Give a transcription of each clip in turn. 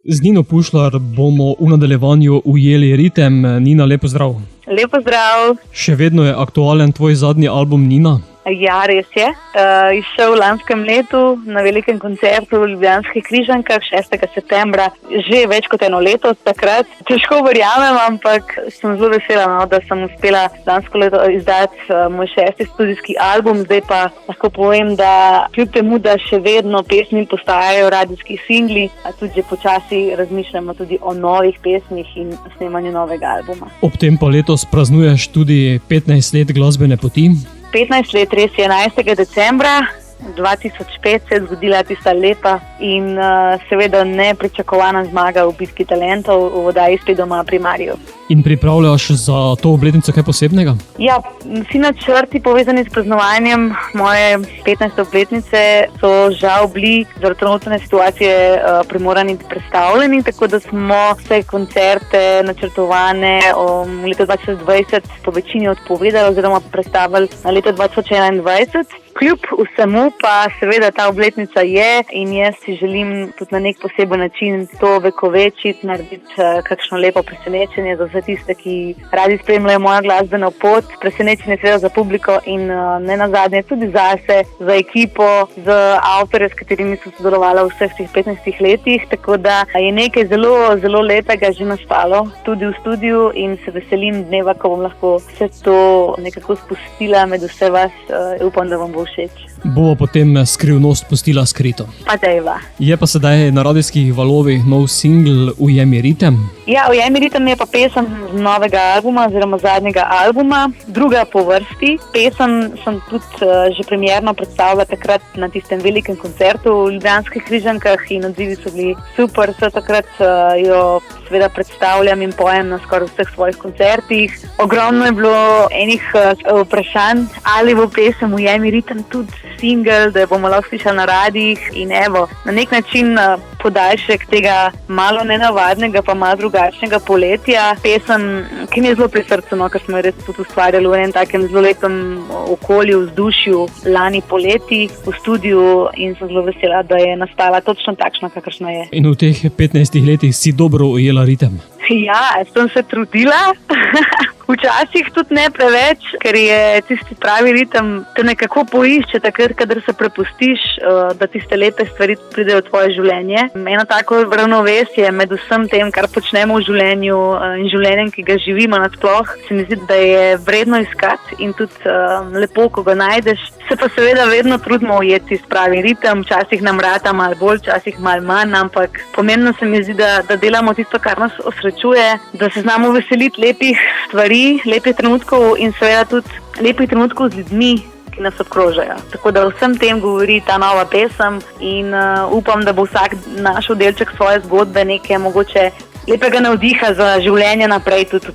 Z Nino Pušlar bomo v nadaljevanju ujeli ritem. Nina, lepo zdrav. Lepo zdrav. Še vedno je aktualen tvoj zadnji album, Nina? Ja, res je. Izšel v lanskem letu na velikem koncertu v Ljubljanskih Križankah 6. septembra. Že več kot eno leto od takrat. Težko verjamem, ampak sem zelo vesela, da sem uspela lansko leto izdati moj 6. studijski album. Zdaj pa lahko povem, da kljub temu, da še vedno pesmi postajajo radijski singli, a tudi že počasi razmišljamo tudi o novih pesmih in snemanju novega albuma. Ob tem pa letos praznuješ tudi 15 let glasbene poti. 15 let, res je, 11. decembra 2005 se je zgodila tista lepa in seveda nepričakovana zmaga v bitki talentov v oddaji Spet doma pri Mariju. In pripravljaš za to obletnico kaj posebnega? Ja, vsi načrti povezani s praznovanjem moje 15. obletnice so žal bili zaradi trenutne situacije primorani predstavljeni, tako da smo vse koncerte načrtovane v letu 2020 po večini odpovedali oziroma predstavili na leto 2021. Kljub vsemu pa seveda ta obletnica je in jaz si želim tudi na nek poseben način to vekovečiti, narediti kakšno lepo presenečenje za vse tiste, ki radi spremljajo mojo glasbeno pot, presenečenje seveda za publiko in ne nazadnje tudi zase, za ekipo, za avtorje, s katerimi sem sodelovala v vseh teh 15 letih, tako da je nekaj zelo, zelo lepega že nastalo tudi v studiu in se veselim dneva, ko bom lahko vse to nekako spustila med vse vas. Upam, da vam bo všeč. Bova potem skrivnost pustila skrito. Pa dejva. Je pa sedaj na radijskih valovih nov singl Ujemi ritem. Ja, Ujemi ritem je pa pesem z novega albuma oziroma zadnjega albuma, druga po vrsti. Pesem sem tudi že premierno predstavila takrat na tistem velikem koncertu v Ljubljanskih Križankah in odzivi so bili super. Takrat jo seveda predstavljam in pojem na skoraj vseh svojih koncertih. Ogromno je bilo enih vprašanj, ali bo pesem Ujemi ritem tudi single, da jo bomo lahko slišali na radijih in evo, na nek način podaljšek tega malo nenavadnega pa malo drugačnega poletja. Pesem, ki mi je zelo pri srcu, ker smo jo res tudi ustvarjali v enem takem zelo lepem okolju, vzdušju lani poleti v studiu in sem zelo vesela, da je nastala točno takšna, kakršna je. In v teh 15 letih si dobro ujela ritem. Ja, sem se trudila. Včasih tudi ne preveč, ker je tisti pravi ritem te nekako poišče takrat, kadar se prepustiš, da tiste lepe stvari pridejo v tvoje življenje. Eno tako ravnovesje med vsem tem, kar počnemo v življenju in življenjem, ki ga živimo nasploh, se mi zdi, da je vredno iskati in tudi lepo, ko ga najdeš. Se pa seveda vedno trudimo ujeti tisti pravi ritem, včasih nam rata malo bolj, včasih malo manj, ampak pomembno se mi zdi, da delamo tisto, kar nas osrečuje, da se znamo veseliti lepih stvari, lepih trenutkov in seveda tudi lepih trenutkov z ljudmi, ki nas obkrožajo. Tako da vsem tem govori ta nova pesem in upam, da bo vsak našel delček svoje zgodbe, nekaj mogoče lepega navdiha za življenje naprej tudi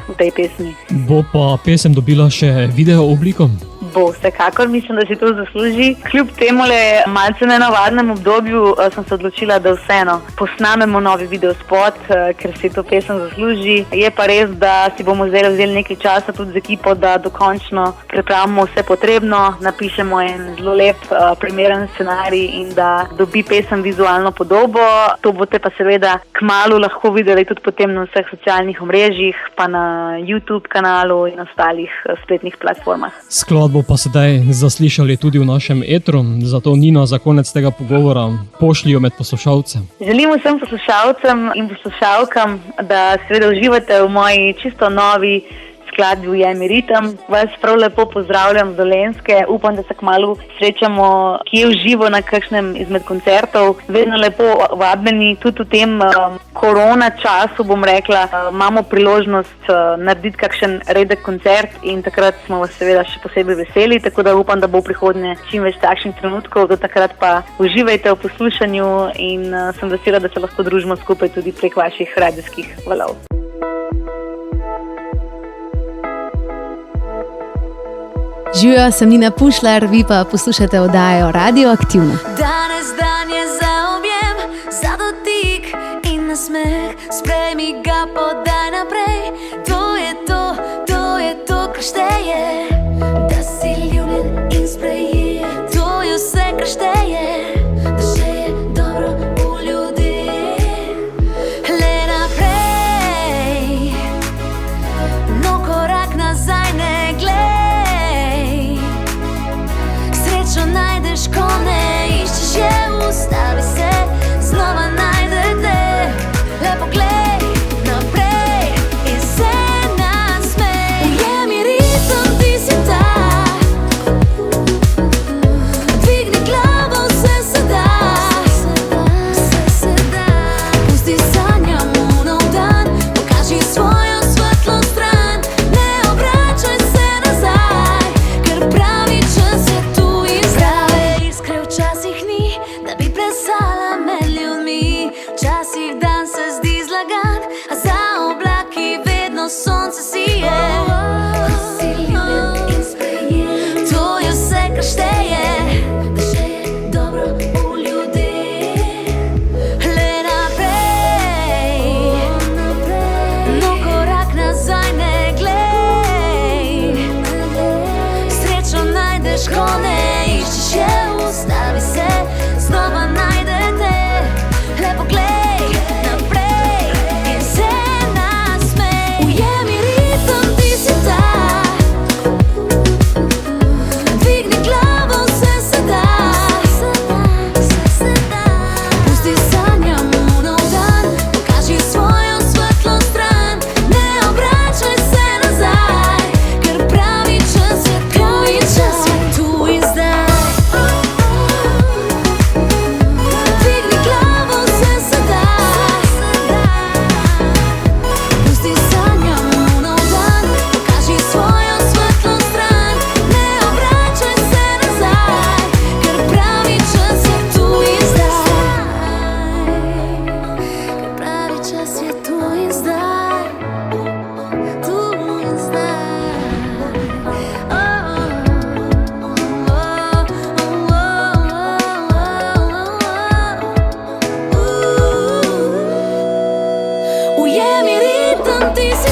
v tej pesmi. Bo pa pesem dobila še video obliko? Bo, vsekakor mislim, da si to zasluži. Kljub temule malce nenavadnem obdobju sem se odločila, da vseeno posnamemo novi videospot, ker si to pesem zasluži. Je pa res, da si bomo zdaj vzeli nekaj časa tudi z ekipo, da dokončno pripravimo vse potrebno, napišemo en zelo lep, primeren scenarij in da dobi pesem vizualno podobo. To boste pa seveda kmalu lahko videli tudi potem na vseh socialnih omrežjih, pa na YouTube kanalu in ostalih spletnih platformah. Skladbo pa sedaj zaslišali tudi v našem etru, zato Nina, za konec tega pogovora pošlji jo med poslušalce. Želim vsem poslušalcem in poslušalkam, da seveda uživate v moji čisto novi skladbi Ujemi ritem. Vas prav lepo pozdravljam z Dolenjske. Upam, da se kmalu srečamo kje v živo na kakšnem izmed koncertov. Vedno lepo vabljeni tudi v tem korona času, bom rekla, imamo priložnost narediti kakšen redek koncert in takrat smo vas seveda še posebej veseli, tako da upam, da bo v prihodnje čim več takšnih trenutkov. Do takrat pa uživajte v poslušanju in sem vesela, da se lahko družimo skupaj tudi prek vaših radijskih valov. Živijo, sem Nina Pušlar, vi pa poslušate oddajo Radioaktivno. Danes dan je za objem, za dotik in nasmeh, sprejmi ga, podaj naprej. To je to, kar šteje, da si ljubljen in sprejet. To je vse, kar šteje, da še je dobro v ljudeh.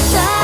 Tak